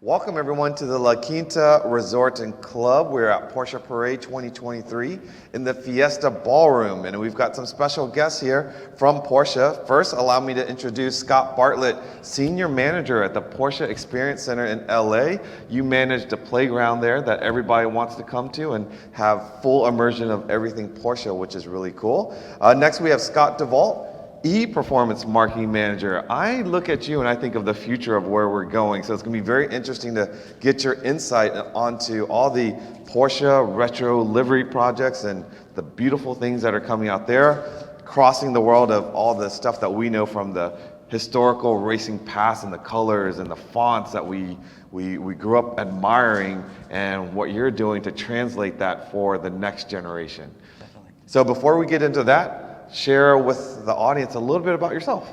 Welcome everyone to the La Quinta Resort and Club. We're at Porsche Parade 2023 in the Fiesta Ballroom, and we've got some special guests here from Porsche. First, allow me to introduce Scott Bartlett, Senior Manager at the Porsche Experience Center in LA. You manage the playground there that everybody wants to come to and have full immersion of everything Porsche, which is really cool. Next, we have Scott Devault, E-Performance Marketing Manager. I look at you and I think of the future of where we're going. So it's going to be very interesting to get your insight onto all the Porsche retro livery projects and the beautiful things that are coming out there, crossing the world of all the stuff that we know from the historical racing past and the colors and the fonts that we grew up admiring, and what you're doing to translate that for the next generation. Definitely. So before we get into that, share with the audience a little bit about yourself.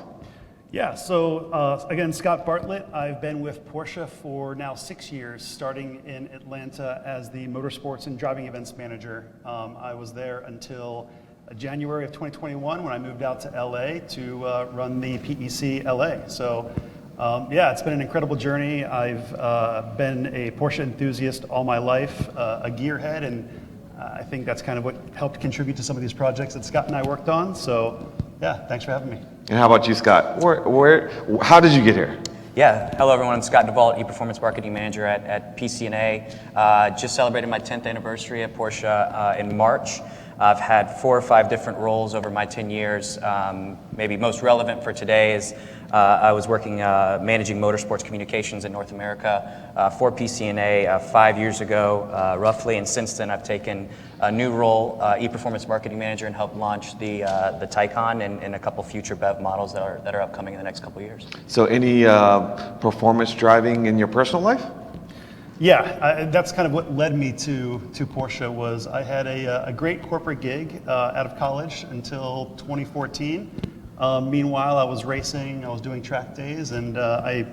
Yeah, so again, Scott Bartlett. I've been with Porsche for now 6 years, starting in Atlanta as the Motorsports and Driving Events Manager. I was there until January of 2021 when I moved out to LA to run the PEC LA. So yeah, it's been an incredible journey. I've been a Porsche enthusiast all my life, a gearhead, and I think that's kind of what helped contribute to some of these projects that Scott and I worked on. So yeah, thanks for having me. And how about you, Scott? How did you get here? Yeah, hello everyone, I'm Scott Devault, E-Performance Marketing Manager at PCNA. Just celebrated my 10th anniversary at Porsche in March. I've had 4 or 5 different roles over my 10 years. Maybe most relevant for today is I was working managing motorsports communications in North America for PCNA 5 years ago, roughly, and since then I've taken a new role, E-Performance Marketing Manager, and helped launch the Taycan and a couple future BEV models that are upcoming in the next couple years. So any performance driving in your personal life? Yeah, that's kind of what led me to Porsche. Was I had a great corporate gig out of college until 2014. Meanwhile, I was racing, I was doing track days, and I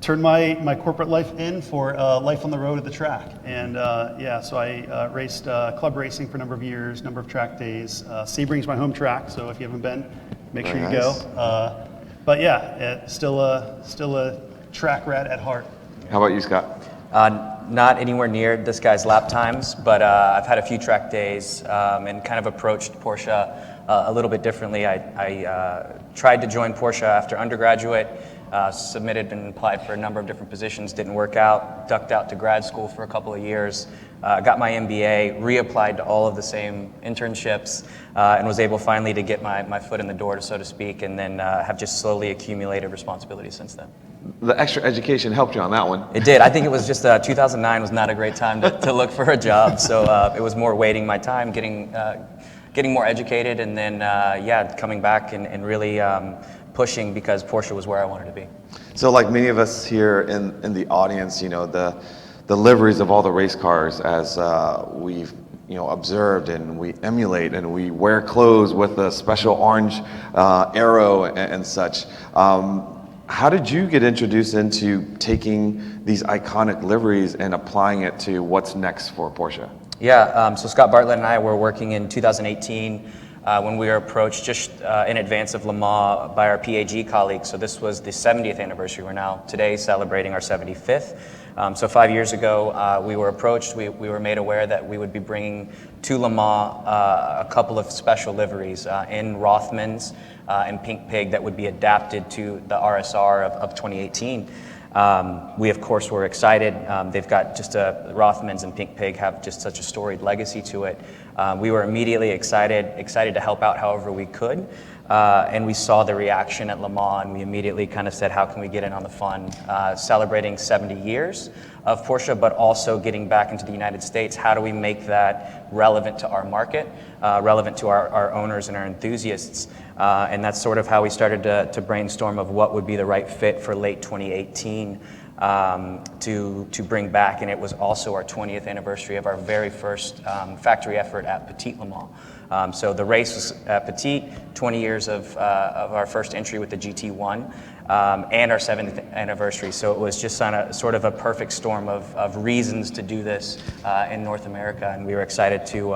turned my corporate life in for life on the road at the track. And yeah, so I raced club racing for a number of years, number of track days. Sebring's my home track, so if you haven't been, make sure you go. But yeah, still a track rat at heart. How about you, Scott? Not anywhere near this guy's lap times, but I've had a few track days and kind of approached Porsche a little bit differently. I tried to join Porsche after undergraduate, submitted and applied for a number of different positions, didn't work out, ducked out to grad school for a couple of years, got my MBA, reapplied to all of the same internships, and was able finally to get my foot in the door, so to speak, and then have just slowly accumulated responsibilities since then. The extra education helped you on that one. It did. I think it was just 2009 was not a great time to look for a job, so it was more waiting my time, getting more educated, and then yeah, coming back and really pushing because Porsche was where I wanted to be. So like many of us here in the audience, you know, the liveries of all the race cars, as we've observed and we emulate and we wear clothes with a special orange arrow and such. How did you get introduced into taking these iconic liveries and applying it to what's next for Porsche? Yeah, so Scott Bartlett and I were working in 2018 when we were approached just in advance of Le Mans by our PAG colleagues. So this was the 70th anniversary. We're now today celebrating our 75th. So 5 years ago, we were approached. We were made aware that we would be bringing to Le Mans a couple of special liveries in Rothmans and Pink Pig that would be adapted to the RSR of 2018. We of course were excited. They've got just Rothmans and Pink Pig have just such a storied legacy to it. We were immediately excited to help out however we could. And we saw the reaction at Le Mans, and we immediately kind of said, how can we get in on the fun? Celebrating 70 years of Porsche, but also getting back into the United States. How do we make that relevant to our market, relevant to our owners and our enthusiasts? And that's sort of how we started to brainstorm of what would be the right fit for late 2018 to bring back. And it was also our 20th anniversary of our very first factory effort at Petit Le Mans. So the race was at Petit, 20 years of our first entry with the GT1, and our 7th anniversary. So it was just on sort of a perfect storm of reasons to do this in North America, and we were excited to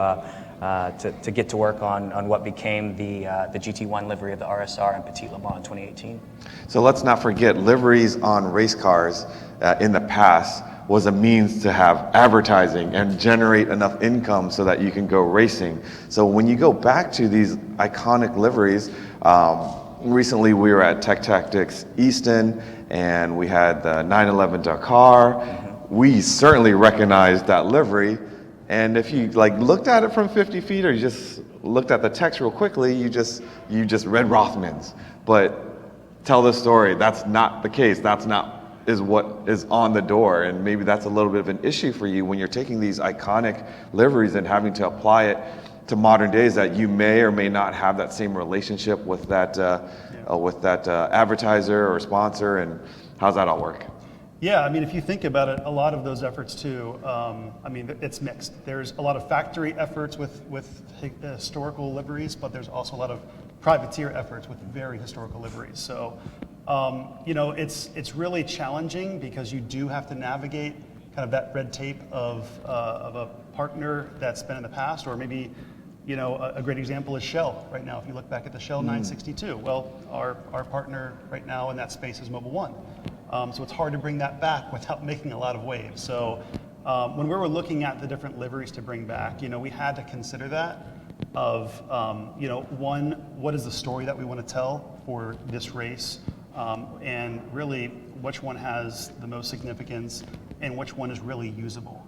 to get to work on what became the GT1 livery of the RSR and Petit Le Mans in 2018. So let's not forget, liveries on race cars in the past was a means to have advertising and generate enough income so that you can go racing. So when you go back to these iconic liveries, recently we were at Tech Tactics Easton and we had the 911 Dakar. We certainly recognized that livery. And if you like looked at it from 50 feet or you just looked at the text real quickly, you just read Rothmans. But tell the story, that's not the case. That's not is what is on the door, and maybe that's a little bit of an issue for you when you're taking these iconic liveries and having to apply it to modern days that you may or may not have that same relationship with that advertiser or sponsor. And how's that all work? Yeah, I mean, if you think about it, a lot of those efforts too, I mean, it's mixed. There's a lot of factory efforts with historical liveries, but there's also a lot of privateer efforts with very historical liveries. So, you know, it's really challenging because you do have to navigate kind of that red tape of a partner that's been in the past, or maybe, you know, a great example is Shell right now. If you look back at the Shell 962, well, our partner right now in that space is Mobil 1. So it's hard to bring that back without making a lot of waves. So when we were looking at the different liveries to bring back, you know, we had to consider that of, you know, one, what is the story that we want to tell for this race? And really, which one has the most significance and which one is really usable.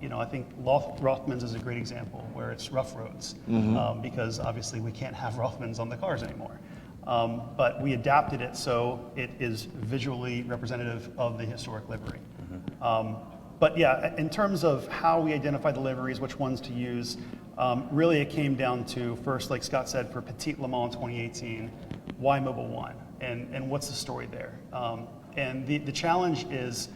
You know, I think Rothmans is a great example where it's rough roads because obviously we can't have Rothmans on the cars anymore. But we adapted it so it is visually representative of the historic livery. But yeah, in terms of how we identify the liveries, which ones to use, really it came down to first, like Scott said, for Petit Le Mans 2018, why Mobil 1? And what's the story there? And the challenge is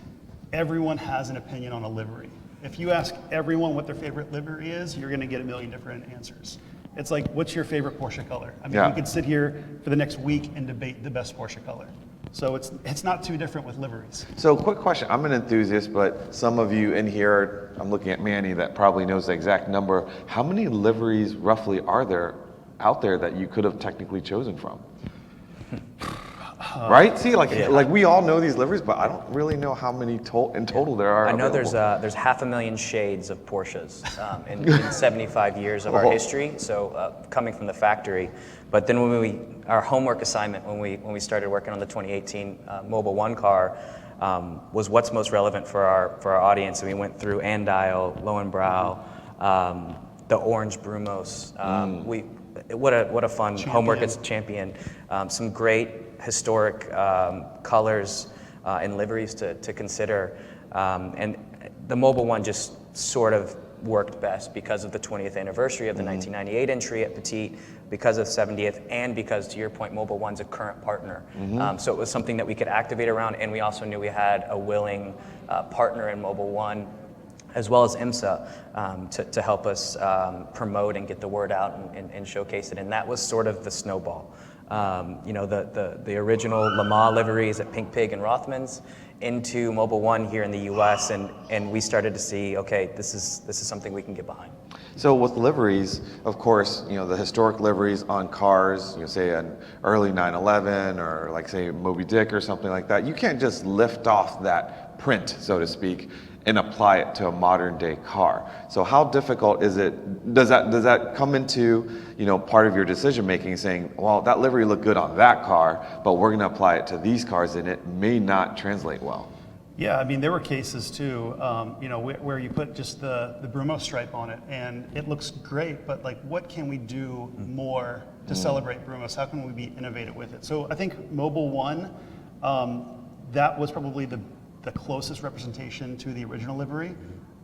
everyone has an opinion on a livery. If you ask everyone what their favorite livery is, you're going to get a million different answers. It's like, what's your favorite Porsche color? I mean, we could sit here for the next week and debate the best Porsche color. So it's not too different with liveries. So quick question, I'm an enthusiast, but some of you in here, I'm looking at Manny that probably knows the exact number. How many liveries roughly are there out there that you could have technically chosen from? Right? See, like we all know these liveries, but I don't really know how many in total there are. I know available. there's 500,000 shades of Porsches in 75 years of our history. So coming from the factory, but then when our homework assignment when we started working on the 2018 Mobil 1 car was what's most relevant for our audience, and we went through Andile, Lowenbrow, the orange Brumos. What a fun homework as a champion. Some great historic colors and liveries to consider. And the Mobil 1 just sort of worked best because of the 20th anniversary of the 1998 entry at Petit, because of 70th, and because, to your point, Mobil 1's a current partner. So it was something that we could activate around, and we also knew we had a willing partner in Mobil 1, as well as IMSA, to help us promote and get the word out and showcase it. And that was sort of the snowball. You know, the original Le Mans liveries at Pink Pig and Rothmans into Mobil 1 here in the U.S. and we started to see, okay, this is something we can get behind. So with liveries, of course, you know, the historic liveries on cars, you know, say an early 911 or like say Moby Dick or something like that, you can't just lift off that print, so to speak, and apply it to a modern day car. So how difficult is it? Does that come into, you know, part of your decision making, saying, well, that livery looked good on that car, but we're going to apply it to these cars and it may not translate well? Yeah, I mean, there were cases too, you know, where you put just the Brumos stripe on it and it looks great, but like, what can we do more to celebrate Brumos? How can we be innovative with it? So I think Mobil 1, that was probably the closest representation to the original livery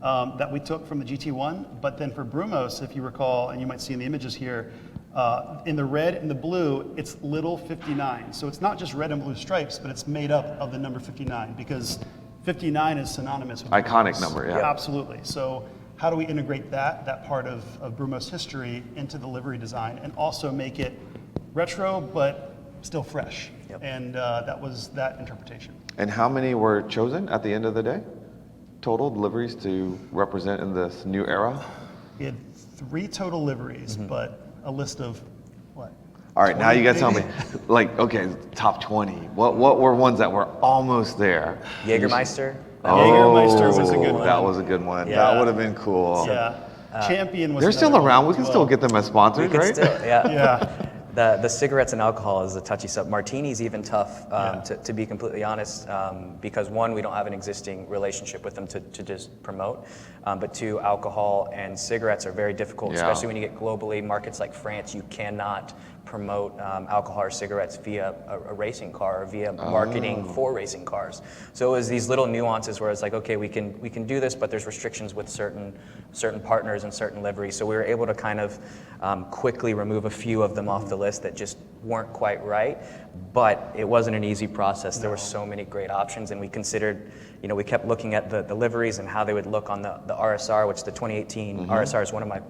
that we took from the GT1. But then for Brumos, if you recall, and you might see in the images here, in the red and the blue, it's little 59. So it's not just red and blue stripes, but it's made up of the number 59 because 59 is synonymous with iconic Brumos. number, yeah. Absolutely. So how do we integrate that part of Brumos history into the livery design and also make it retro, but still fresh? Yep. And that was that interpretation. And how many were chosen at the end of the day? Total liveries to represent in this new era? We had 3 total liveries, but a list of what? All right, now you got to tell me, maybe? like, okay, top 20. What were ones that were almost there? Jägermeister. Jägermeister was a good one. That was a good one. Yeah. That would have been cool. Yeah. Champion was They're still another around. one We as can well. still get them as sponsors, We can right? still, yeah. Yeah. The cigarettes and alcohol is a touchy subject. Martini's even tough, to be completely honest, because one, we don't have an existing relationship with them to just promote, but two, alcohol and cigarettes are very difficult, Yeah. especially when you get globally. Markets like France, you cannot promote alcohol or cigarettes via a racing car or via marketing for racing cars. So it was these little nuances where it's like, okay, we can do this, but there's restrictions with certain partners and certain liveries. So we were able to kind of quickly remove a few of them off the list that just weren't quite right. But it wasn't an easy process. There were so many great options, and we considered, we kept looking at the liveries and how they would look on the RSR, which the 2018 RSR is one of my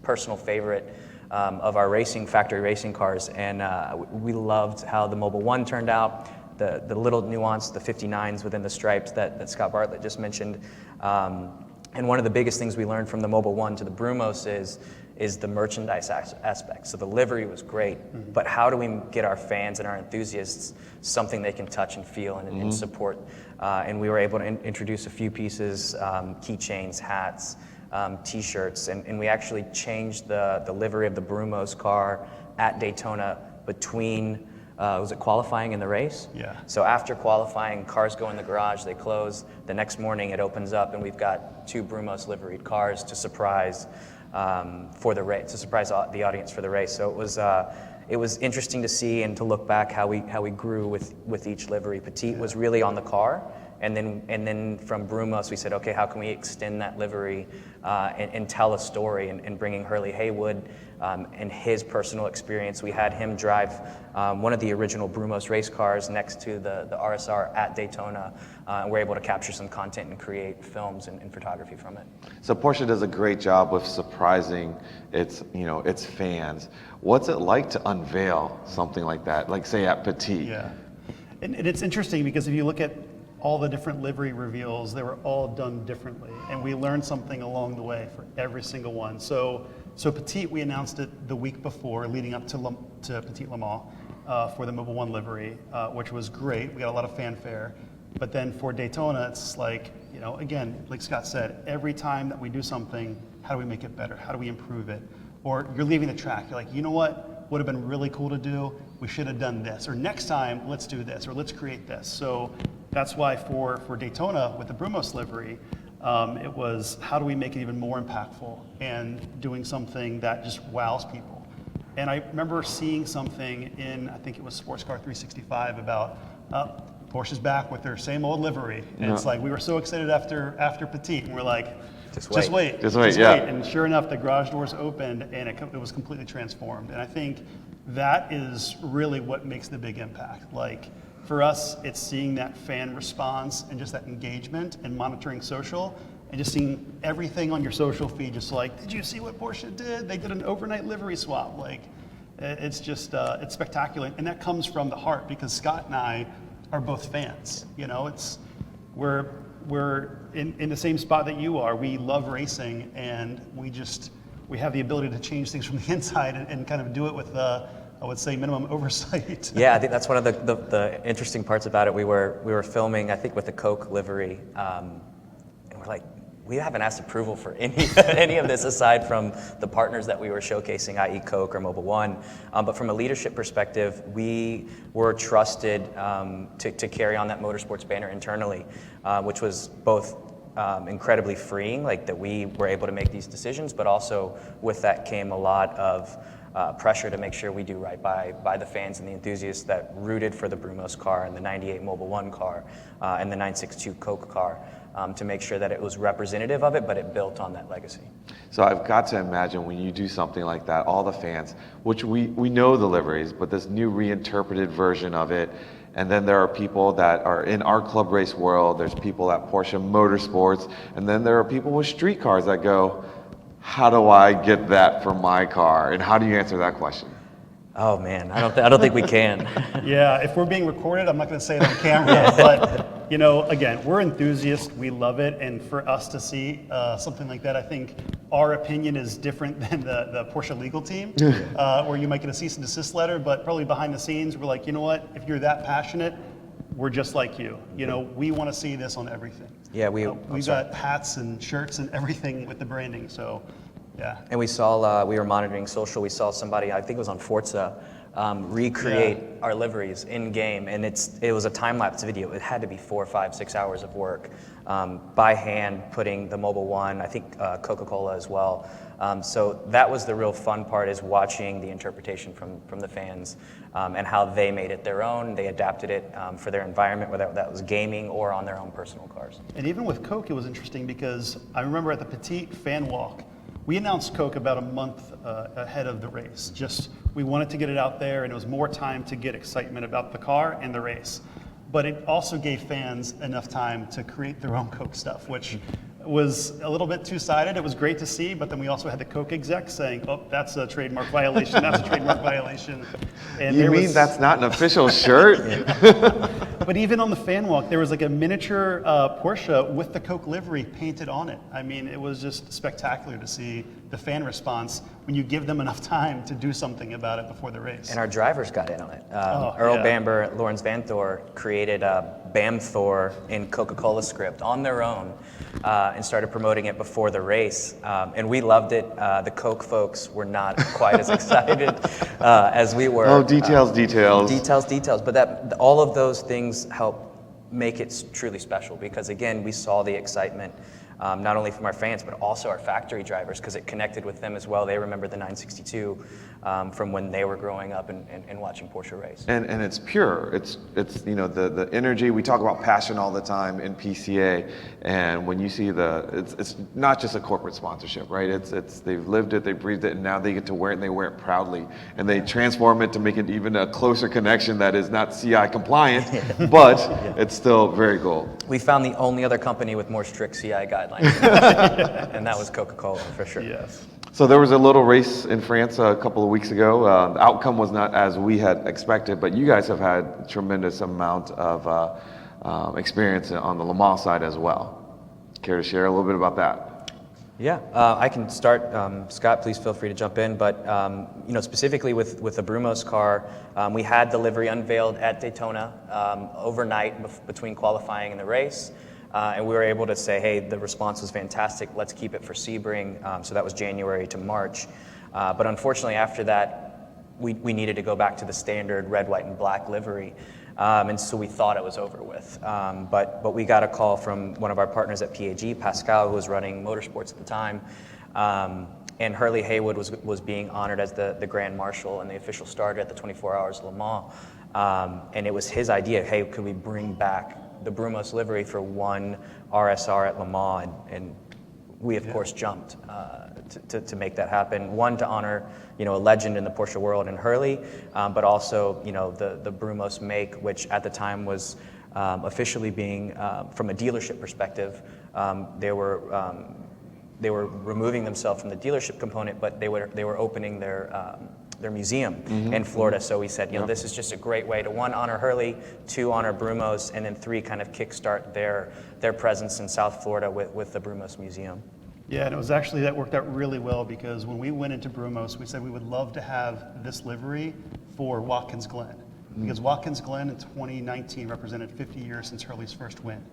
personal favorite of our factory racing cars, and we loved how the Mobile One turned out, the little nuance, the 59s within the stripes that Scott Bartlett just mentioned, and one of the biggest things we learned from the Mobile One to the Brumos is the merchandise aspect. So the livery was great, but how do we get our fans and our enthusiasts something they can touch and feel and support? And we were able to introduce a few pieces, keychains, hats, T-shirts, and we actually changed the livery of the Brumos car at Daytona between, was it qualifying and the race? Yeah. So after qualifying, cars go in the garage, they close. The next morning it opens up, and we've got 2 Brumos liveried cars to surprise for the race, to surprise the audience for the race. So it was interesting to see and to look back how we grew with each livery. Petite was really on the car. And then from Brumos, we said, okay, how can we extend that livery and tell a story? And bringing Hurley Haywood and his personal experience, we had him drive one of the original Brumos race cars next to the RSR at Daytona. And we're able to capture some content and create films and photography from it. So Porsche does a great job with surprising its fans. What's it like to unveil something like that, like say at Petite? Yeah. And it's interesting because if you look at all the different livery reveals, they were all done differently. And we learned something along the way for every single one. So Petite, we announced it the week before, leading up to Petite Le Mans for the Mobile One livery, which was great. We got a lot of fanfare. But then for Daytona, it's like, again, like Scott said, every time that we do something, how do we make it better? How do we improve it? Or you're leaving the track, you're like, you know what would have been really cool to do? We should have done this. Or next time, let's do this, or let's create this. So that's why for Daytona with the Brumos livery, it was how do we make it even more impactful and doing something that just wows people. And I remember seeing something in, I think it was Sports Car 365 about Porsche's back with their same old livery. And it's like, we were so excited after Petite, and we're like, just wait. And sure enough, the garage doors opened and it was completely transformed. And I think that is really what makes the big impact. Like, for us, it's seeing that fan response and just that engagement and monitoring social and just seeing everything on your social feed, just like, did you see what Porsche did? They did an overnight livery swap. Like, it's just, it's spectacular. And that comes from the heart because Scott and I are both fans. We're in the same spot that you are. We love racing, and we have the ability to change things from the inside and kind of do it with, I would say, minimum oversight. Yeah, I think that's one of the interesting parts about it. We were filming, I think, with the Coke livery, and we're like, we haven't asked approval for any of this aside from the partners that we were showcasing, i.e. Coke or Mobile One. But from a leadership perspective, we were trusted to carry on that Motorsports banner internally, which was both incredibly freeing, like that we were able to make these decisions, but also with that came a lot of pressure to make sure we do right by the fans and the enthusiasts that rooted for the Brumos car and the 98 Mobile One car and the 962 Coke car. To make sure that it was representative of it, but it built on that legacy. So I've got to imagine when you do something like that, all the fans, which we know the liveries, but this new reinterpreted version of it, and then there are people that are in our club race world, there's people at Porsche Motorsports, and then there are people with street cars that go, how do I get that for my car? And how do you answer that question? Oh man, I don't think we can. Yeah, if we're being recorded, I'm not going to say it on camera, but again, we're enthusiasts. We love it, and for us to see something like that, I think our opinion is different than the Porsche legal team, where you might get a cease and desist letter, but probably behind the scenes, we're like, you know what, if you're that passionate, we're just like you. You know, we want to see this on everything. Yeah, we've got hats and shirts and everything with the branding, so yeah. And we saw, we were monitoring social, we saw somebody, I think it was on Forza, recreate our liveries in game, and it was a time-lapse video. It had to be 4, 5, 6 hours of work by hand, putting the Mobile One, I think Coca Cola as well. So that was the real fun part, is watching the interpretation from the fans and how they made it their own. They adapted it for their environment, whether that was gaming or on their own personal cars. And even with Coke, it was interesting because I remember at the Petite Fan Walk, we announced Coke about a month ahead of the race. Just, we wanted to get it out there, and it was more time to get excitement about the car and the race. But it also gave fans enough time to create their own Coke stuff, which was a little bit two-sided. It was great to see, but then we also had the Coke execs saying, oh, that's a trademark violation, that's a trademark violation. And You mean that's not an official shirt? But even on the fan walk, there was like a miniature Porsche with the Coke livery painted on it. I mean, it was just spectacular to see the fan response when you give them enough time to do something about it before the race. And our drivers got in on it. Earl Bamber, Lawrence Van Thor created Bam Thor in Coca-Cola script on their own and started promoting it before the race. And we loved it. The Coke folks were not quite as excited as we were. Oh, details. Details. But all of those things help make it truly special, because again, we saw the excitement not only from our fans, but also our factory drivers, because it connected with them as well. They remember the 962 from when they were growing up and watching Porsche race. And it's pure. It's you know, the energy. We talk about passion all the time in PCA, and when you see it's not just a corporate sponsorship, right? It's they've lived it, they breathed it, and now they get to wear it, and they wear it proudly, and they transform it to make it even a closer connection that is not CI compliant, but it's still very cool. We found the only other company with more strict CI guidelines, and that was Coca Cola for sure. Yes. So there was a little race in France a couple of weeks ago. The outcome was not as we had expected, but you guys have had a tremendous amount of experience on the Le Mans side as well. Care to share a little bit about that? Yeah, I can start. Scott, please feel free to jump in. But you know, specifically with the Brumos car, we had the livery unveiled at Daytona overnight between qualifying and the race. And we were able to say, hey, the response was fantastic. Let's keep it for Sebring. So that was January to March. But unfortunately, after that, we needed to go back to the standard red, white, and black livery. And so we thought it was over with. But we got a call from one of our partners at PAG, Pascal, who was running Motorsports at the time. And Hurley Haywood was being honored as the Grand Marshal, and the official started at the 24 Hours of Le Mans. And it was his idea, hey, could we bring back the Brumos livery for one RSR at Le Mans, and we of course jumped to make that happen. One, to honor, you know, a legend in the Porsche world in Hurley, but also, you know, the Brumos make, which at the time was officially being, from a dealership perspective, they were removing themselves from the dealership component, but they were opening their museum in Florida. So we said, you know, this is just a great way to, one, honor Hurley, two, honor Brumos, and then three, kind of kickstart their presence in South Florida with the Brumos Museum. Yeah, and it was actually, that worked out really well, because when we went into Brumos, we said we would love to have this livery for Watkins Glen. Because Watkins Glen in 2019 represented 50 years since Hurley's first win.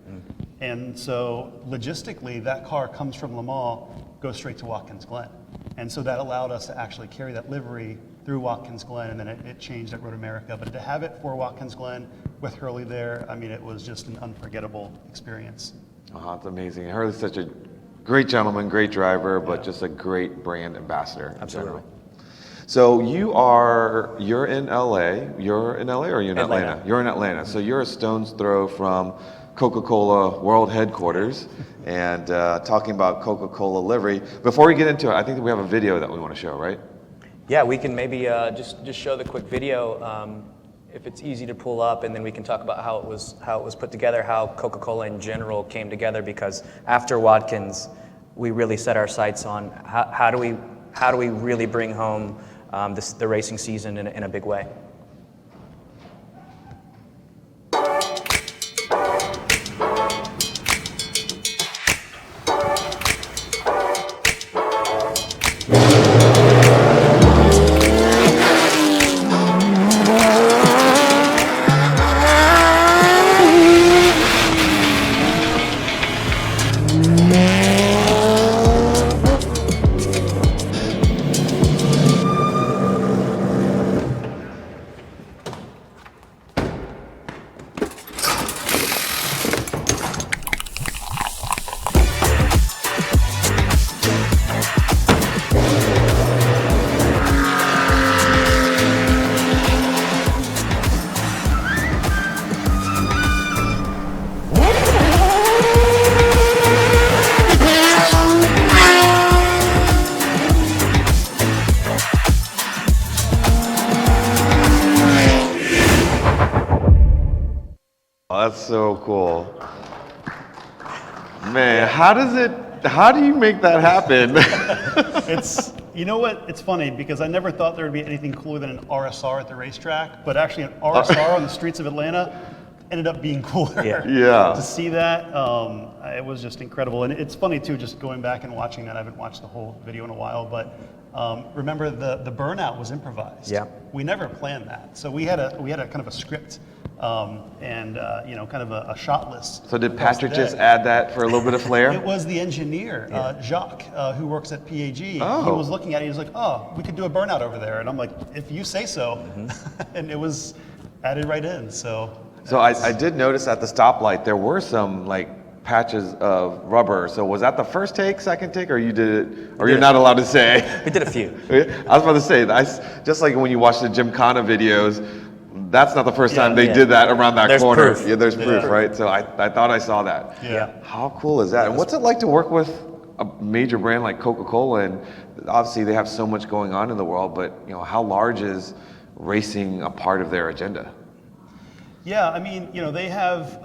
And so logistically, that car comes from Le Mans, goes straight to Watkins Glen. And so that allowed us to actually carry that livery through Watkins Glen, and then it changed at Road America. But to have it for Watkins Glen with Hurley there, I mean, it was just an unforgettable experience. Oh, it's amazing. Hurley's such a great gentleman, great driver, but just a great brand ambassador. Absolutely. So you're in LA. You're in LA, or are you in Atlanta? You're in Atlanta. So you're a stone's throw from Coca-Cola World Headquarters, and talking about Coca-Cola livery. Before we get into it, I think that we have a video that we want to show, right? Yeah, we can maybe just show the quick video if it's easy to pull up, and then we can talk about how it was put together, how Coca-Cola in general came together. Because after Watkins, we really set our sights on how do we really bring home the racing season in a big way. so cool. Man, how do you make that happen? You know what? It's funny because I never thought there would be anything cooler than an RSR at the racetrack, but actually an RSR on the streets of Atlanta ended up being cooler. Yeah. To see that, it was just incredible. And it's funny too, just going back and watching that. I haven't watched the whole video in a while, but remember the burnout was improvised. Yeah. We never planned that. So we had a kind of a script and kind of a shot list. So did Patrick just add that for a little bit of flair? It was the engineer, Jacques, who works at PAG. Oh. He was looking at it, he was like, oh, we could do a burnout over there. And I'm like, if you say so. And it was added right in, so. So I did notice at the stoplight, there were some like patches of rubber. So was that the first take, second take, or you did it, or you're not allowed to say? We did a few. I was about to say, just like when you watch the Gymkhana videos, that's not the first time they did that around that There's corner. proof. Yeah, there's proof, right? So I thought I saw that. Yeah. How cool is that? And what's it like to work with a major brand like Coca Cola? And obviously they have so much going on in the world, but how large is racing a part of their agenda? Yeah, I mean, they have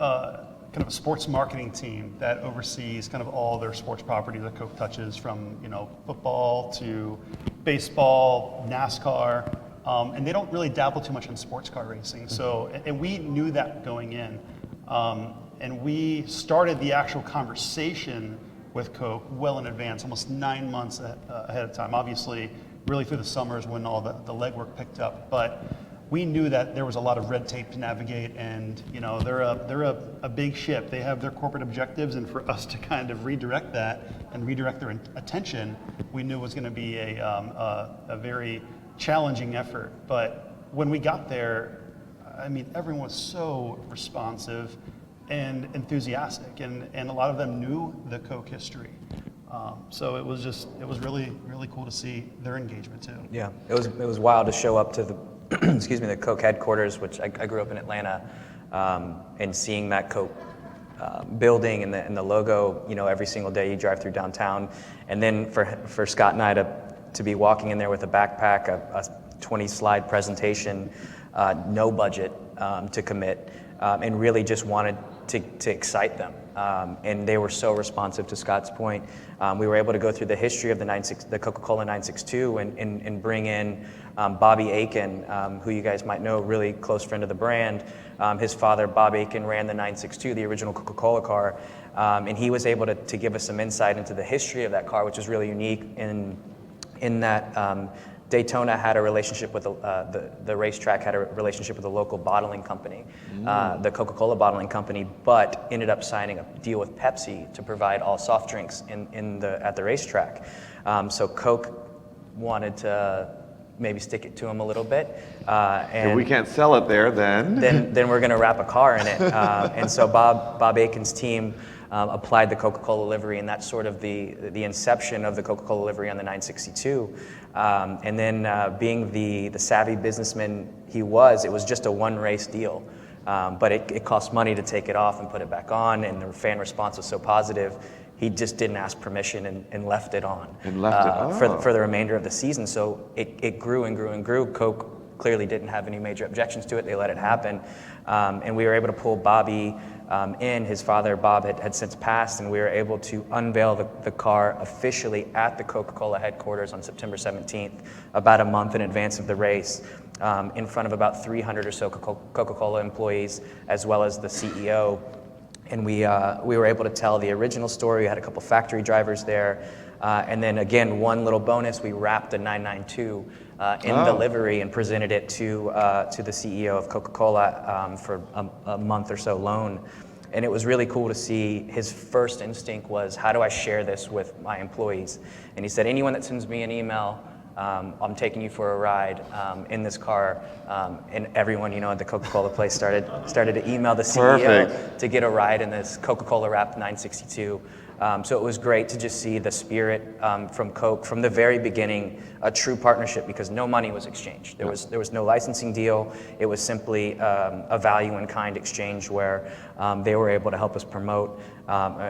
kind of a sports marketing team that oversees kind of all their sports properties that Coke touches, from football to baseball, NASCAR, and they don't really dabble too much in sports car racing. So, and we knew that going in, and we started the actual conversation with Coke well in advance, almost 9 months ahead of time. Obviously, really through the summers when all the legwork picked up, but we knew that there was a lot of red tape to navigate, and they're a big ship. They have their corporate objectives, and for us to kind of redirect that and redirect their attention, we knew it was going to be a very challenging effort. But when we got there, I mean, everyone was so responsive and enthusiastic, and a lot of them knew the Coke history. So it was really, really cool to see their engagement too. Yeah, it was wild to show up to the the Coke headquarters, which I grew up in Atlanta, and seeing that Coke building and the logo, every single day you drive through downtown, and then for Scott and I to be walking in there with a backpack, a 20-slide presentation, no budget to commit, and really just wanted to excite them. And they were so responsive, to Scott's point. We were able to go through the history of the Coca Cola 962 and bring in Bobby Aiken, who you guys might know, really close friend of the brand. His father, Bob Aiken, ran the 962, the original Coca Cola car, and he was able to give us some insight into the history of that car, which was really unique in that Daytona had a relationship with the racetrack had a relationship with a local bottling company, the Coca Cola bottling company, but ended up signing a deal with Pepsi to provide all soft drinks at the racetrack. So Coke wanted to maybe stick it to them a little bit, and if we can't sell it there, then we're going to wrap a car in it. And so Bob Aiken's team applied the Coca Cola livery, and that's sort of the inception of the Coca Cola livery on the 962. And then being the savvy businessman he was, it was just a one race deal. But it cost money to take it off and put it back on, and the fan response was so positive, he just didn't ask permission and left it on. For the remainder of the season. So it grew and grew and grew. Coke clearly didn't have any major objections to it. They let it happen. And we were able to pull Bobby in. His father, Bob, had since passed, and we were able to unveil the car officially at the Coca-Cola headquarters on September 17th, about a month in advance of the race, in front of about 300 or so Coca-Cola employees, as well as the CEO. And we were able to tell the original story. We had a couple factory drivers there. And then again, one little bonus, we wrapped the 992 in the livery and presented it to the CEO of Coca-Cola for a month or so loan. And it was really cool to see. His first instinct was, how do I share this with my employees? And he said, anyone that sends me an email, I'm taking you for a ride in this car. And everyone, at the Coca-Cola place started to email the CEO to get a ride in this Coca-Cola wrapped 962. So it was great to just see the spirit from Coke from the very beginning, a true partnership, because no money was exchanged. There was no licensing deal. It was simply a value in kind exchange where they were able to help us promote,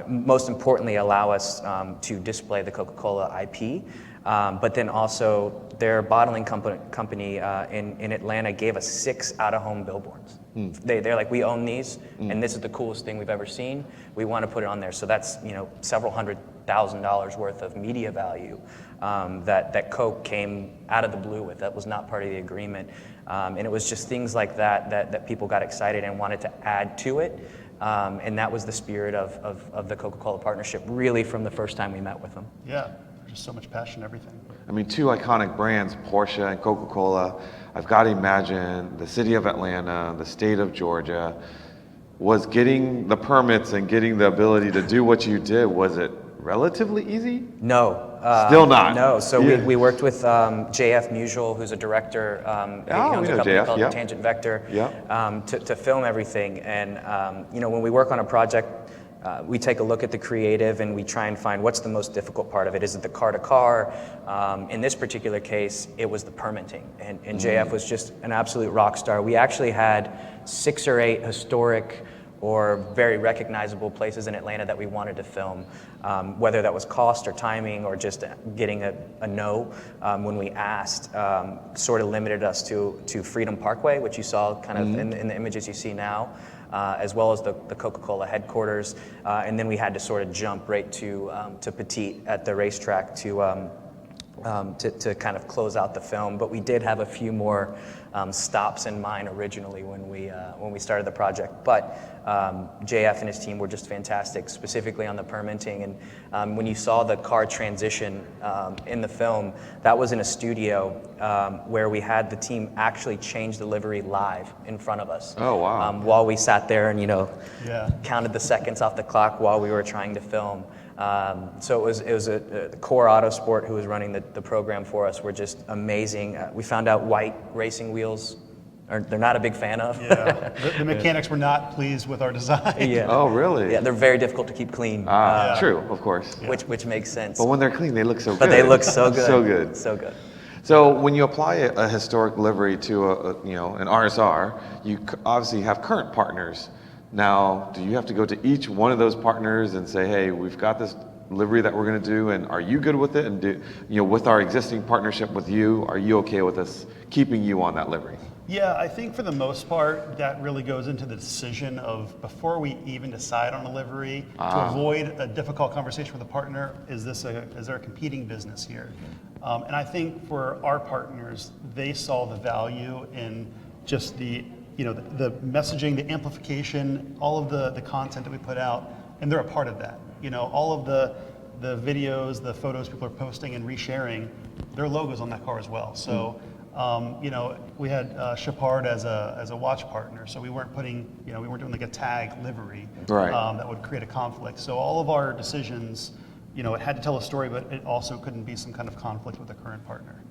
most importantly, allow us to display the Coca-Cola IP. But then also their bottling company in Atlanta gave us 6 out-of-home billboards. They're like, we own these, and this is the coolest thing we've ever seen. We want to put it on there. So that's several $100,000 worth of media value that Coke came out of the blue with. That was not part of the agreement, and it was just things like that people got excited and wanted to add to it. And that was the spirit of the Coca Cola partnership, really from the first time we met with them. Yeah, there's just so much passion, everything. I mean, 2 iconic brands, Porsche and Coca Cola. I've got to imagine the city of Atlanta, the state of Georgia, was getting the permits and getting the ability to do what you did. Was it relatively easy? No. Still not? No. So we worked with JF Musial, who's a director. He owns a company called Tangent Vector, to film everything. And when we work on a project, we take a look at the creative and we try and find what's the most difficult part of it. Is it the car to car? In this particular case, it was the permitting. And JF was just an absolute rock star. We actually had 6 or 8 historic or very recognizable places in Atlanta that we wanted to film, whether that was cost or timing or just getting a no when we asked, sort of limited us to Freedom Parkway, which you saw kind of in the images you see now, as well as the Coca-Cola headquarters, and then we had to sort of jump right to Petite at the racetrack to kind of close out the film. But we did have a few more stops in mind originally when we started the project. But JF and his team were just fantastic, specifically on the permitting. And when you saw the car transition in the film, that was in a studio where we had the team actually change the livery live in front of us. Oh, wow. While we sat there and counted the seconds off the clock while we were trying to film. So it was a Core Autosport who was running the program for us. Were just amazing. We found out white racing wheels they're not a big fan of. Yeah, the mechanics were not pleased with our design. Yeah. Oh, really? Yeah, they're very difficult to keep clean. True, of course. Yeah. Which makes sense. But when they're clean, they look so good. But they look so good. So good. So good. So when you apply a historic livery to an RSR, you obviously have current partners. Now, do you have to go to each one of those partners and say, hey, we've got this livery that we're going to do, and are you good with it? And with our existing partnership with you, are you okay with us keeping you on that livery? Yeah, I think for the most part, that really goes into the decision of before we even decide on a livery, to avoid a difficult conversation with a partner, is there a competing business here? And I think for our partners, they saw the value in just the messaging, the amplification, all of the content that we put out, and they're a part of that. All of the videos, the photos people are posting and resharing, their logos on that car as well. So, we had Chapard as a watch partner, so we weren't doing like a tag livery that would create a conflict. So all of our decisions, it had to tell a story, but it also couldn't be some kind of conflict with the current partner.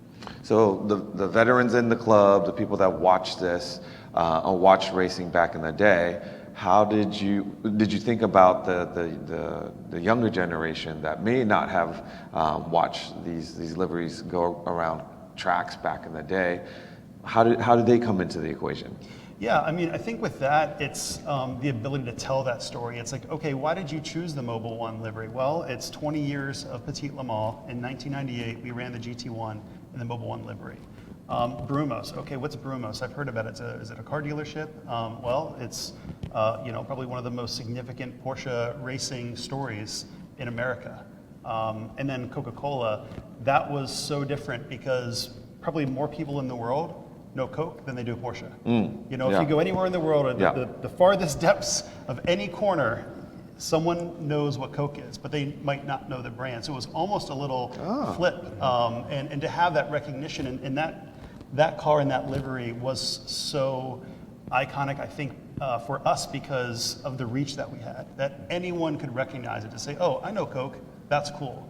So the veterans in the club, the people that watched this, watched racing back in the day, how did you think about the younger generation that may not have watched these liveries go around tracks back in the day? How did they come into the equation? Yeah, I think with that, it's the ability to tell that story. It's like, okay, why did you choose the Mobil 1 livery? Well, it's 20 years of Petite Le Mans. In 1998, we ran the GT1 in the Mobil 1 livery. Brumos, okay, what's Brumos? I've heard about it. Is it a car dealership? Well, it's probably one of the most significant Porsche racing stories in America. And then Coca Cola, that was so different because probably more people in the world know Coke than they do Porsche. If you go anywhere in the world, the farthest depths of any corner, someone knows what Coke is, but they might not know the brand. So it was almost a little flip. And to have that recognition, and that car and that livery was so iconic, I think, for us because of the reach that we had, that anyone could recognize it to say, oh, I know Coke, that's cool.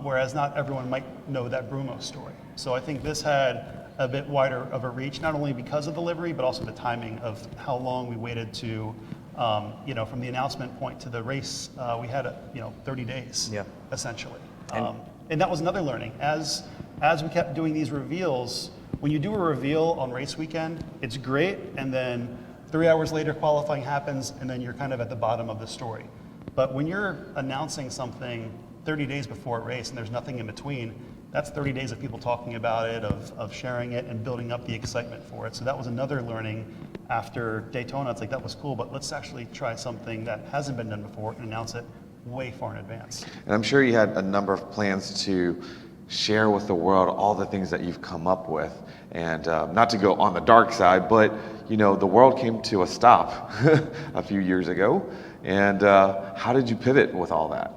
Whereas not everyone might know that Brumos story. So I think this had a bit wider of a reach, not only because of the livery, but also the timing of how long we waited to, from the announcement point to the race, we had 30 days, essentially. And that was another learning. As we kept doing these reveals, when you do a reveal on race weekend, it's great, and then 3 hours later qualifying happens, and then you're kind of at the bottom of the story. But when you're announcing something 30 days before a race and there's nothing in between, that's 30 days of people talking about it, of sharing it and building up the excitement for it. So that was another learning after Daytona. It's like, that was cool, but let's actually try something that hasn't been done before and announce it way far in advance. And I'm sure you had a number of plans to share with the world all the things that you've come up with. And not to go on the dark side, but you know, the world came to a stop a few years ago. And how did you pivot with all that?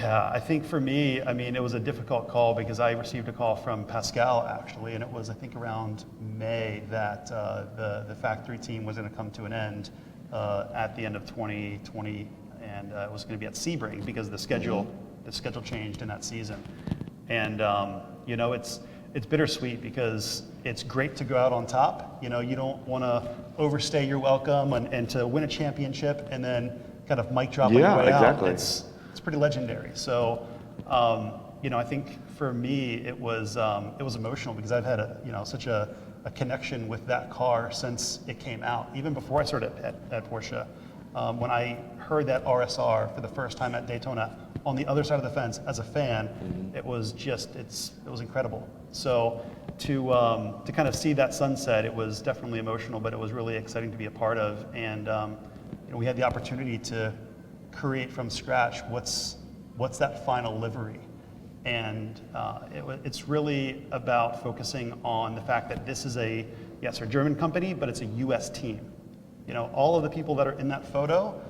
Yeah, I think for me, I mean, it was a difficult call because I received a call from Pascal actually, and it was, I think, around May that the factory team was going to come to an end at the end of 2020, and it was going to be at Sebring because the schedule changed in that season. And you know, it's bittersweet because it's great to go out on top. You know, you don't want to overstay your welcome and to win a championship and then kind of mic drop on your way exactly. out. It's pretty legendary. So, you know, I think for me it was emotional because I've had such a connection with that car since it came out, even before I started at Porsche. When I heard that RSR for the first time at Daytona on the other side of the fence as a fan, it was incredible. So to kind of see that sunset, it was definitely emotional, but it was really exciting to be a part of. And you know, we had the opportunity to create from scratch what's that final livery. And it's really about focusing on the fact that this is a German company, but it's a U.S. team. You know, all of the people that are in that photo,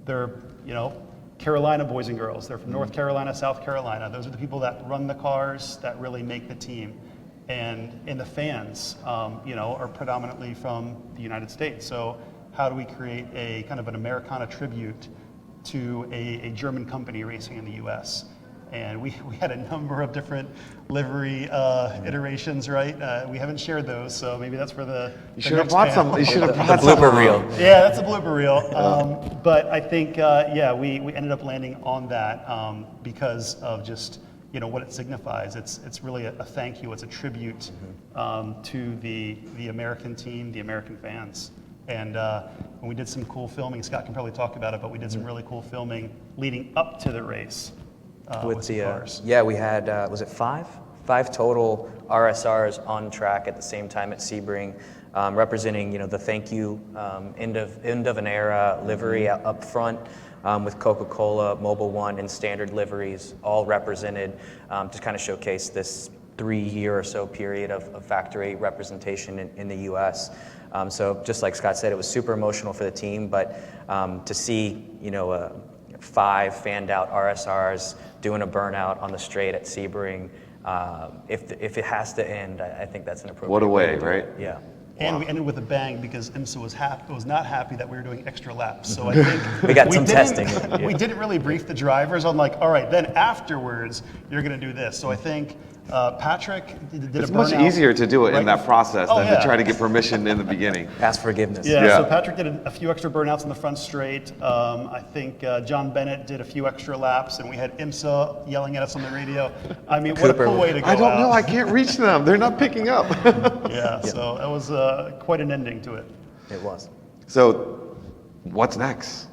they're, you know, Carolina boys and girls. They're from North Carolina, South Carolina. Those are the people that run the cars that really make the team. And the fans, you know, are predominantly from the United States. So how do we create a kind of an Americana tribute to a German company racing in the U.S.? And we had a number of different livery iterations, right? We haven't shared those, so maybe that's for the You should have brought some. You should have brought The blooper reel. Yeah, that's a blooper reel. But I think, we ended up landing on that because of just, you know, what it signifies. It's really a thank you. It's a tribute to the American team, the American fans. And when we did some cool filming, Scott can probably talk about it, but we did some really cool filming leading up to the race. With the cars. We had, was it five total RSRs on track at the same time at Sebring, representing, you know, the thank you, end of an era livery up front, with Coca Cola, Mobil 1, and standard liveries, all represented to kind of showcase this 3-year or so period of factory representation in the U.S. So just like Scott said, it was super emotional for the team, but to see, you know, 5 fanned out RSRs doing a burnout on the straight at Sebring, if it has to end, I think that's an appropriate. What a way, right? Yeah. And we ended with a bang because IMSA was not happy that we were doing extra laps. So I think we got some testing. We didn't really brief the drivers on like, all right, then afterwards you're going to do this. So I think Patrick did a burnout. It's much easier to do it in that process than yeah. to try to get permission in the beginning. Ask forgiveness. Yeah, so Patrick did a few extra burnouts in the front straight. I think John Bennett did a few extra laps, and we had IMSA yelling at us on the radio. I mean, what a cool way to go I don't know. out. I can't reach them. They're not picking up. Yeah, so that was quite an ending to it. It was. So what's next?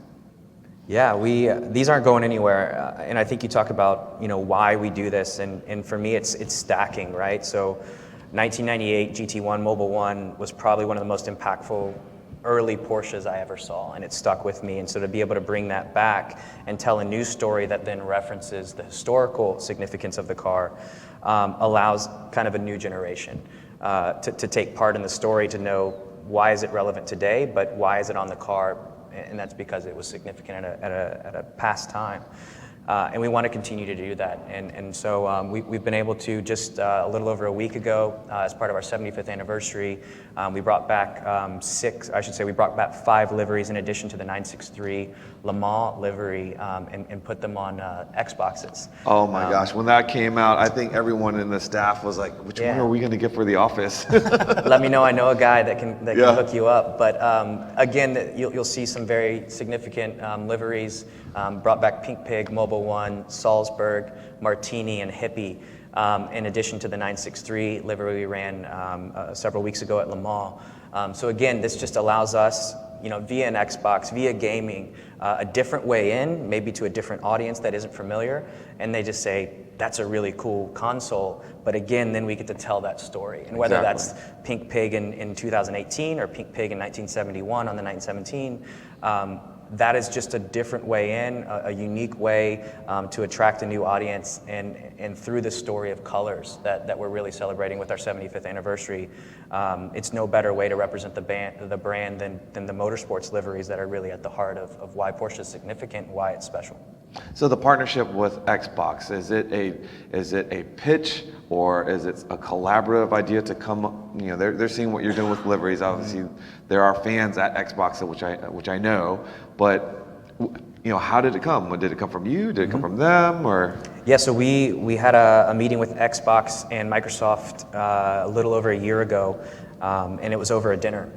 Yeah, these aren't going anywhere, and I think you talk about, you know, why we do this, and for me it's stacking, right? So 1998 GT1 Mobil 1 was probably one of the most impactful early Porsches I ever saw, and it stuck with me. And so to be able to bring that back and tell a new story that then references the historical significance of the car allows kind of a new generation to take part in the story, to know why is it relevant today, but why is it on the car. And that's because it was significant at a past time. And we want to continue to do that. And so we've been able to, just a little over a week ago, as part of our 75th anniversary, we brought back we brought back 5 liveries in addition to the 963 Le Mans livery, and put them on Xboxes. Oh my gosh, when that came out, I think everyone in the staff was like, which one are we going to get for the office? Let me know, I know a guy that can hook you up. But again, you'll see some very significant liveries. Brought back Pink Pig, Mobil 1, Salzburg, Martini, and Hippie, in addition to the 963 livery we ran several weeks ago at Le Mans. So again, this just allows us, via an Xbox, via gaming, a different way in, maybe to a different audience that isn't familiar, and they just say, that's a really cool console, but again, then we get to tell that story. And whether that's Pink Pig in 2018 or Pink Pig in 1971 on the 917, that is just a different way in, a unique way to attract a new audience, and through the story of colors that we're really celebrating with our 75th anniversary, it's no better way to represent the brand than the Motorsports liveries that are really at the heart of why Porsche is significant and why it's special. So the partnership with Xbox, is it a pitch, or is it a collaborative idea to come? They're seeing what you're doing with liveries. Obviously, there are fans at Xbox, which I know, but how did it come? Did it come from you? Did it come from them, or? Yeah, so we had a meeting with Xbox and Microsoft a little over a year ago, and it was over a dinner,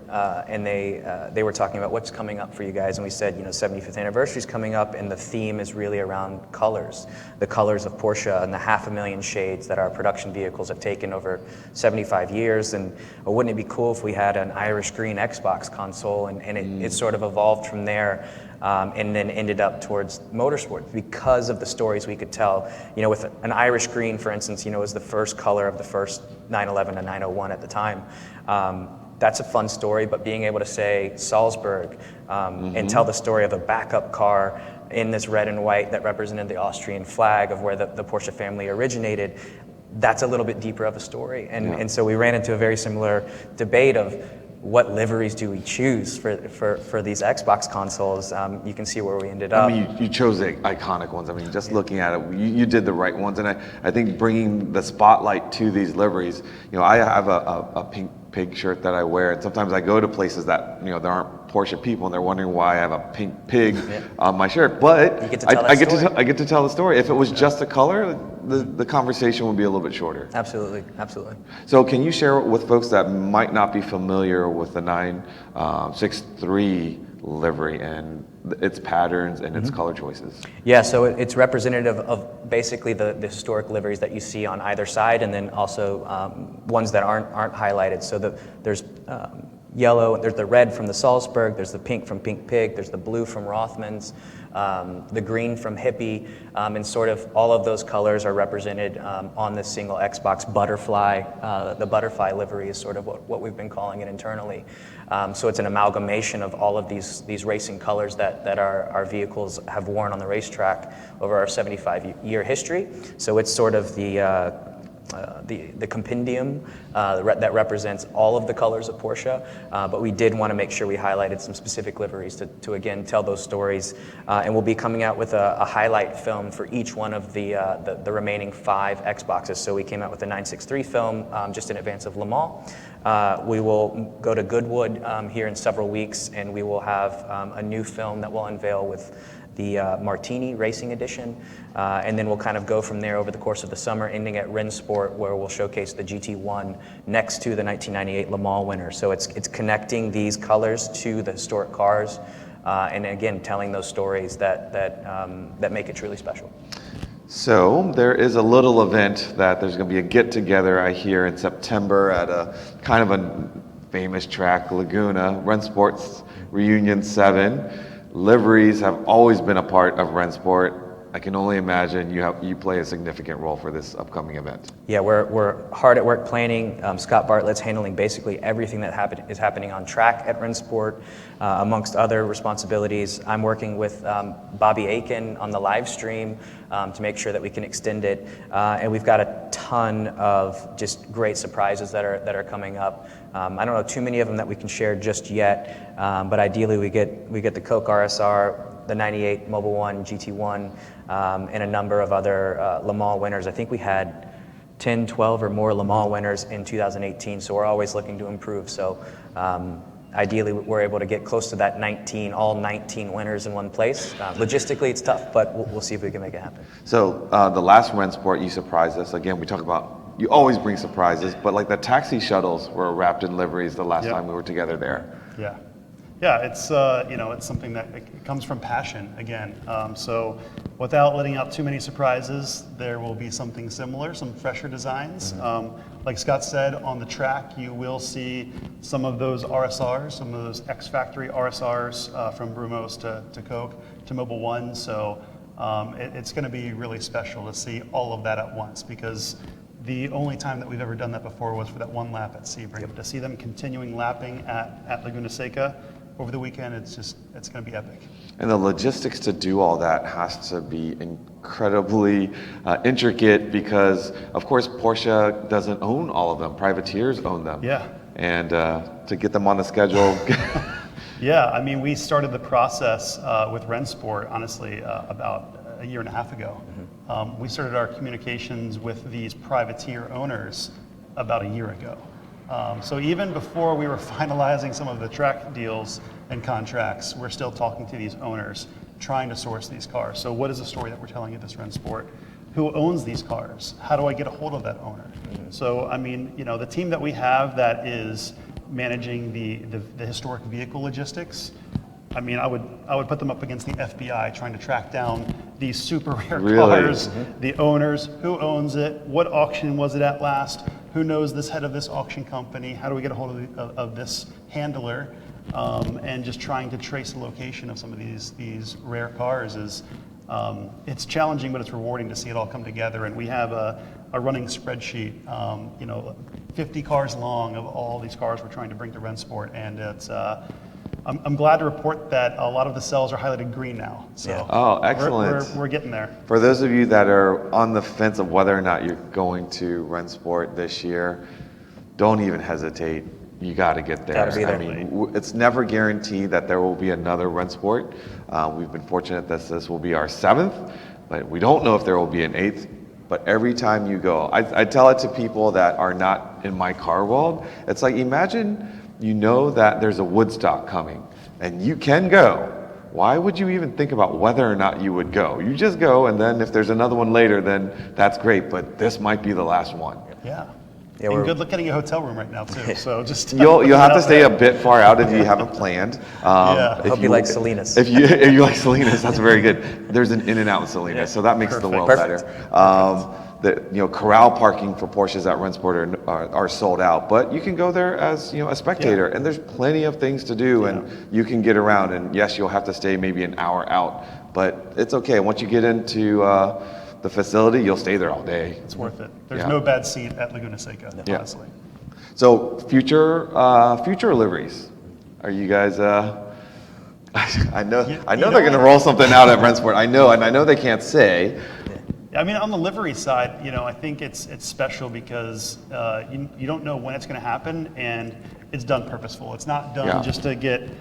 and they were talking about what's coming up for you guys, and we said, 75th anniversary is coming up, and the theme is really around colors, the colors of Porsche and the 500,000 shades that our production vehicles have taken over 75 years, and wouldn't it be cool if we had an Irish green Xbox console, and it sort of evolved from there. And then ended up towards Motorsport because of the stories we could tell. With an Irish green, for instance, was the first color of the first 911 and 901 at the time. That's a fun story, but being able to say Salzburg and tell the story of a backup car in this red and white that represented the Austrian flag of where the Porsche family originated, that's a little bit deeper of a story. And so we ran into a very similar debate of, what liveries do we choose for these Xbox consoles? You can see where we ended up. I mean, you chose the iconic ones. I mean, just looking at it, you did the right ones. And I think bringing the spotlight to these liveries, I have a Pink Pig shirt that I wear, and sometimes I go to places that, there aren't Porsche people, and they're wondering why I have a Pink Pig on my shirt. But you get to tell I get to tell the story. If it was just the color, the conversation would be a little bit shorter. Absolutely. So can you share with folks that might not be familiar with the 963 livery and its patterns and its color choices? Yeah, so it's representative of basically the historic liveries that you see on either side, and then also ones that aren't highlighted. So there's yellow, there's the red from the Salzburg, there's the pink from Pink Pig, there's the blue from Rothmans, the green from Hippie, and sort of all of those colors are represented on this single Xbox butterfly. The butterfly livery is sort of what we've been calling it internally. So it's an amalgamation of all of these racing colors that our vehicles have worn on the racetrack over our 75-year history. So it's sort of the compendium that represents all of the colors of Porsche, but we did want to make sure we highlighted some specific liveries to again tell those stories, and we'll be coming out with a highlight film for each one of the remaining 5 Xboxes. So we came out with the 963 film just in advance of Le Mans. We will go to Goodwood here in several weeks, and we will have a new film that we'll unveil with the Martini Racing Edition, and then we'll kind of go from there over the course of the summer, ending at Rennsport, where we'll showcase the GT1 next to the 1998 Le Mans winner. So it's connecting these colors to the historic cars, and again, telling those stories that make it truly special. So there is a little event that there's going to be a get-together, I hear, in September at a kind of a famous track, Laguna, Rennsport's Reunion 7. Liveries have always been a part of Rennsport. I can only imagine you play a significant role for this upcoming event. Yeah, we're hard at work planning. Scott Bartlett's handling basically everything that is happening on track at Rennsport, amongst other responsibilities. I'm working with Bobby Aiken on the live stream to make sure that we can extend it, and we've got a ton of just great surprises that are coming up. I don't know too many of them that we can share just yet, but ideally we get the Coke RSR, the 98 Mobil 1 GT1, and a number of other Le Mans winners. I think we had 10, 12 or more Le Mans winners in 2018, so we're always looking to improve. So ideally we're able to get close to that 19, all 19 winners in one place. Logistically it's tough, but we'll see if we can make it happen. So the last Rennsport you surprised us. Again, we talk about, you always bring surprises, but like the taxi shuttles were wrapped in liveries the last time we were together there. Yeah, Yeah, it's it's something that it comes from passion again. So without letting out too many surprises, there will be something similar, some fresher designs. Like Scott said, on the track you will see some of those RSRs, some of those X-Factory RSRs from Brumos to Coke to Mobil 1. So it's going to be really special to see all of that at once, because the only time that we've ever done that before was for that one lap at Sebring. Yep. To see them continuing lapping at Laguna Seca over the weekend, it's going to be epic. And the logistics to do all that has to be incredibly intricate, because, of course, Porsche doesn't own all of them. Privateers own them. Yeah. And to get them on the schedule. Yeah, I mean, we started the process with Rennsport, honestly, about a year and a half ago. We started our communications with these privateer owners about a year ago. So even before we were finalizing some of the track deals and contracts, we're still talking to these owners, trying to source these cars. So what is the story that we're telling at this Rennsport? Who owns these cars? How do I get a hold of that owner? So, I mean, the team that we have that is managing the historic vehicle logistics, I mean, I would put them up against the FBI trying to track down these super rare cars, the owners, who owns it, what auction was it at last, who knows this head of this auction company, how do we get a hold of this handler, and just trying to trace the location of some of these rare cars is, it's challenging, but it's rewarding to see it all come together. And we have a running spreadsheet, 50 cars long of all these cars we're trying to bring to Rennsport, and it's. I'm glad to report that a lot of the cells are highlighted green now. So yeah. Oh, excellent. We're getting there. For those of you that are on the fence of whether or not you're going to Rennsport this year, don't even hesitate. You got to get there. Gotta be there. I mean, it's never guaranteed that there will be another Rennsport. We've been fortunate that this will be our 7th, but we don't know if there will be an 8th. But every time you go, I tell it to people that are not in my car world. It's like, imagine you know that there's a Woodstock coming and you can go. Why would you even think about whether or not you would go? You just go, and then if there's another one later, then that's great, but this might be the last one. Yeah. Yeah, and good luck getting a hotel room right now too. So just you'll have to stay a bit far out if you haven't planned. Yeah. I hope you like Salinas. If you like Salinas, that's very good. There's an In-N-Out in Salinas, so that makes the world better. Corral parking for Porsches at Rennsport are sold out, but you can go there as a spectator, and there's plenty of things to do, and you can get around. And yes, you'll have to stay maybe an hour out, but it's okay. Once you get into the facility, you'll stay there all day. It's worth it. There's no bad seat at Laguna Seca, honestly. So future liveries, are you guys? I know they're going to roll something out at Rennsport. I know, and I know they can't say. I mean, on the livery side, I think it's special because you don't know when it's going to happen, and it's done purposeful. It's not done just to get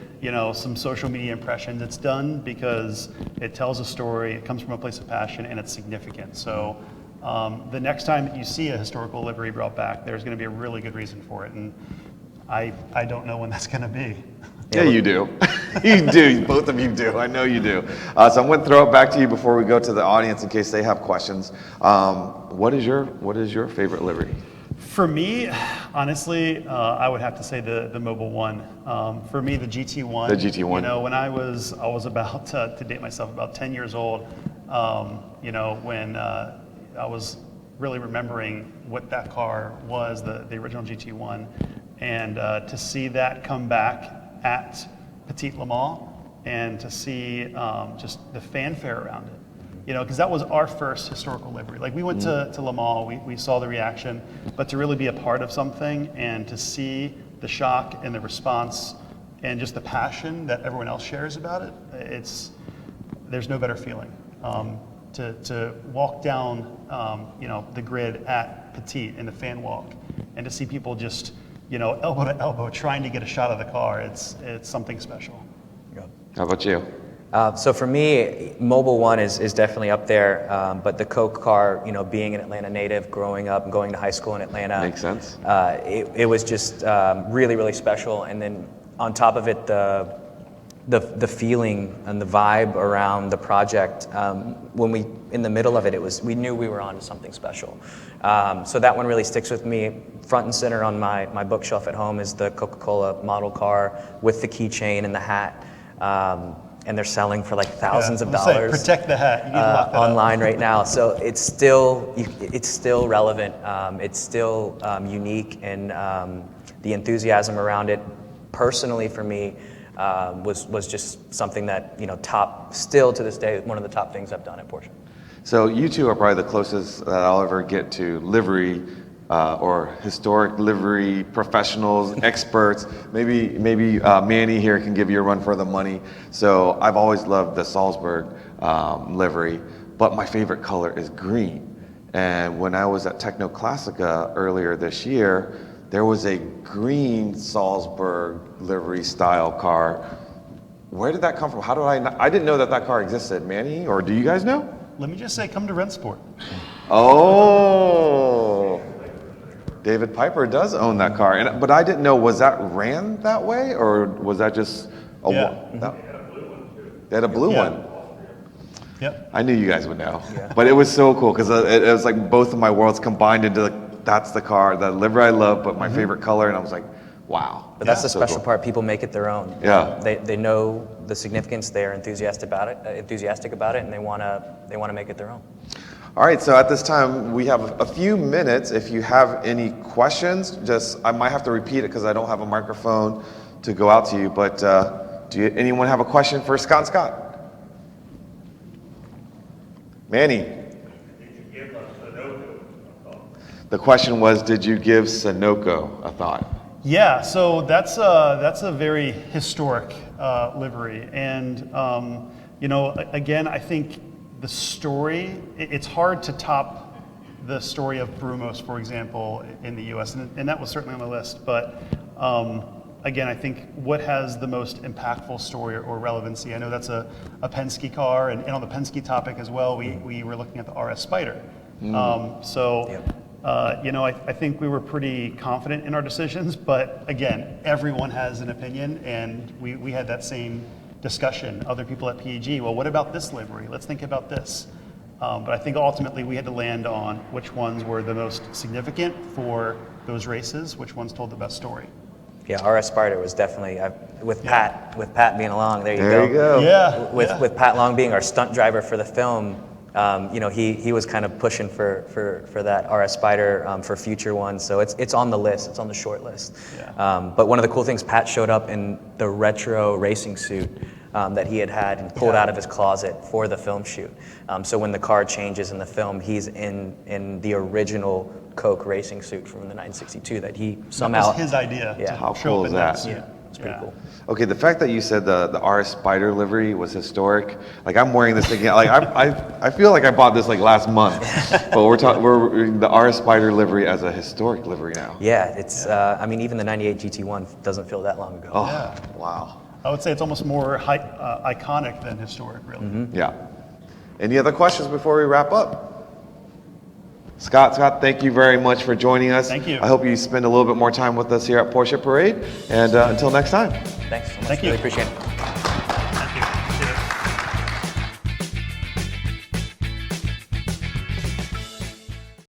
some social media impressions. It's done because it tells a story. It comes from a place of passion, and it's significant. So the next time that you see a historical livery brought back, there's going to be a really good reason for it, and I don't know when that's going to be. Yeah, you do. You do. Both of you do. I know you do. So I'm going to throw it back to you before we go to the audience in case they have questions. What is your favorite livery? For me, honestly, I would have to say the Mobil 1. For me, the GT1. The GT1. When I was about to date myself, about 10 years old. When I was really remembering what that car was, the original GT1, and to see that come back at Petit Le Mans, and to see just the fanfare around it, because that was our first historical livery. Like, we went to Le Mans, we saw the reaction, but to really be a part of something and to see the shock and the response and just the passion that everyone else shares about it, there's no better feeling. To walk down the grid at Petit in the fan walk and to see people just elbow to elbow trying to get a shot of the car, it's something special. How about you? So for me, Mobil 1 is definitely up there, but the Coke car, being an Atlanta native, growing up and going to high school in Atlanta. Makes sense. It was just really, really special. And then on top of it, the the feeling and the vibe around the project, when we, in the middle of it, we knew we were on to something special. So that one really sticks with me. Front and center on my bookshelf at home is the Coca Cola model car with the keychain and the hat. And they're selling for like thousands of dollars. Protect the hat. You need to lock that online up. right now. So it's still relevant. It's still unique, and the enthusiasm around it, personally for me, was just something that, still to this day, one of the top things I've done at Porsche. So you two are probably the closest that I'll ever get to livery or historic livery professionals, experts. Maybe Manny here can give you a run for the money. So I've always loved the Salzburg livery, but my favorite color is green. And when I was at Techno Classica earlier this year, there was a green Salzburg livery style car. Where did that come from? How did I didn't know that car existed. Manny, or do you guys know? Let me just say, come to Rennsport. Oh, David Piper does own that car, but I didn't know, was that ran that way, or was that just a one? They had a blue one. Yep. I knew you guys would know, but it was so cool because it was like both of my worlds combined into that's the car, the livery I love, but my favorite color, and I was like, wow. But that's the so special cool. part. People make it their own. Yeah. They know the significance. They're enthusiastic about it, and they want to make it their own. All right, so at this time, we have a few minutes. If you have any questions, I might have to repeat it because I don't have a microphone to go out to you, but anyone have a question for Scott? Manny? Did you give Sunoco a thought? The question was, did you give Sunoco a thought? Yeah, so that's a very historic livery, and again, I think the story, it's hard to top the story of Brumos, for example, in the U.S., and that was certainly on the list. But again, I think what has the most impactful story or relevancy, I know that's a Penske car, and on the Penske topic as well, we were looking at the RS Spider. I think we were pretty confident in our decisions, but again, everyone has an opinion, and we had that same discussion. Other people at PEG, well, what about this livery? Let's think about this. But I think ultimately we had to land on which ones were the most significant for those races, which ones told the best story. Yeah, RS Spider was definitely with Pat being along. There you go. Yeah. With Pat Long being our stunt driver for the film, he was kind of pushing for that RS Spider for future ones. So it's on the list. It's on the short list. Yeah. But one of the cool things, Pat showed up in the retro racing suit that he had and pulled out of his closet for the film shoot. So when the car changes in the film, he's in the original Coke racing suit from the 1962 that he somehow. That was his idea. Yeah. How show cool up is in that? suit. Yeah, it's pretty cool. Okay, the fact that you said the RS Spider livery was historic, like I'm wearing this thing, like I feel like I bought this like last month, but we're the RS Spider livery as a historic livery now. Yeah, it's. Even the '98 GT1 doesn't feel that long ago. Oh, Yeah. wow. I would say it's almost more iconic than historic, really. Mm-hmm. Yeah. Any other questions before we wrap up? Scott, thank you very much for joining us. Thank you. I hope you spend a little bit more time with us here at Porsche Parade, and until next time. Thanks so much. Thank you. Really appreciate it.